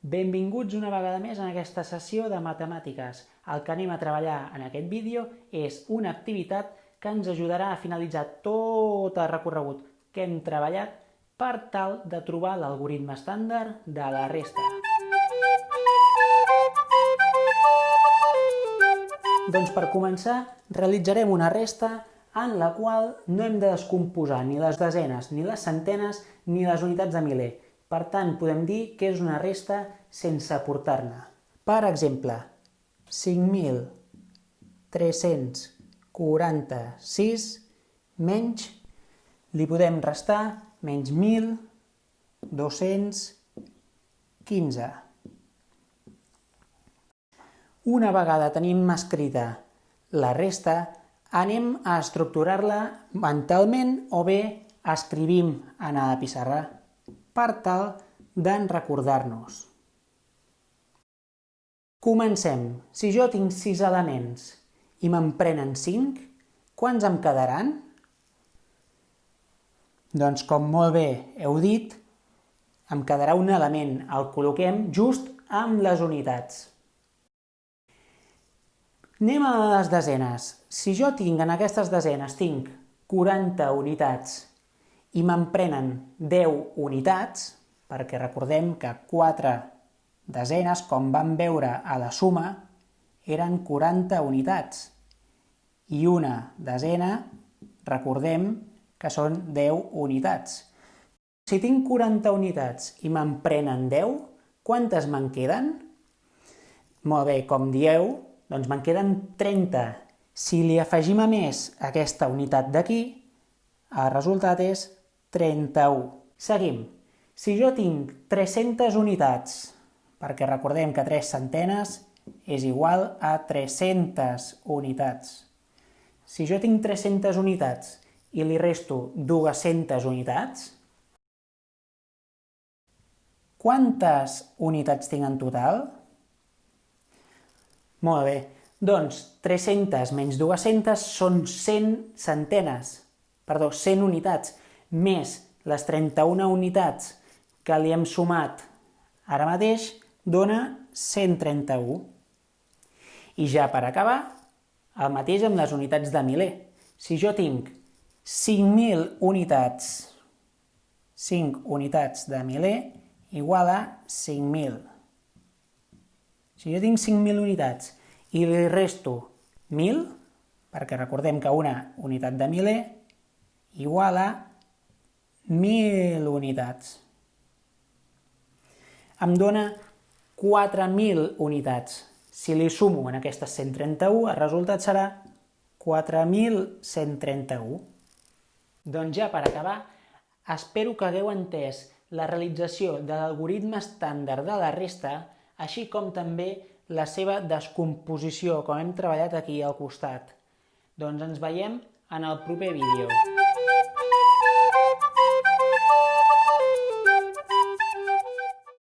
Benvinguts una vegada més en aquesta sessió de matemàtiques. El que anem a treballar en aquest vídeo és una activitat que ens ajudarà a finalitzar tot el recorregut que hem treballat per tal de trobar l'algoritme estàndard de la resta. Doncs per començar, realitzarem una resta en la qual no hem de descomposar ni les desenes, ni les centenes, ni les unitats de miler. Per tant, podem dir que és una resta sense aportar-ne. Per exemple, 5.346 menys, li podem restar menys 1.215. Una vegada tenim escrita la resta, anem a estructurar-la mentalment o bé escrivim en la pissarra per tal de recordar-nos. Comencem. Si jo tinc 6 elements i me'n prenen 5, quants em quedaran? Doncs com molt bé heu dit, em quedarà un element, el col·loquem just amb les unitats. Anem a les desenes. Si jo tinc en aquestes desenes 40 unitats i me'n prenen 10 unitats, perquè recordem que 4 desenes, com vam veure a la suma, eren 40 unitats. I una desena, recordem que són 10 unitats. Si tinc 40 unitats i me'n prenen 10, quantes me'n queden? Molt bé, com dieu, doncs me'n queden 30. Si li afegim a més aquesta unitat d'aquí, el resultat és 31. Seguim. Si jo tinc 300 unitats, perquè recordem que 3 centenes és igual a 300 unitats. Si jo tinc 300 unitats i li resto 200 unitats, quantes unitats tinc en total? Molt bé, doncs 300 menys 200 són 100 unitats, més les 31 unitats que li hem sumat ara mateix, dona 131. I ja per acabar, el mateix amb les unitats de miler. Si jo tinc 5.000 unitats, 5 unitats de miler igual a 5.000. Si jo tinc 5.000 unitats i li resto 1.000, perquè recordem que una unitat de miler igual a 1.000 unitats. Em dona 4.000 unitats. Si li sumo en aquestes 131, el resultat serà 4.131. Doncs ja per acabar, espero que hagueu entès la realització de l'algoritme estàndard de la resta, així com també la seva descomposició, com hem treballat aquí al costat. Doncs ens veiem en el proper vídeo.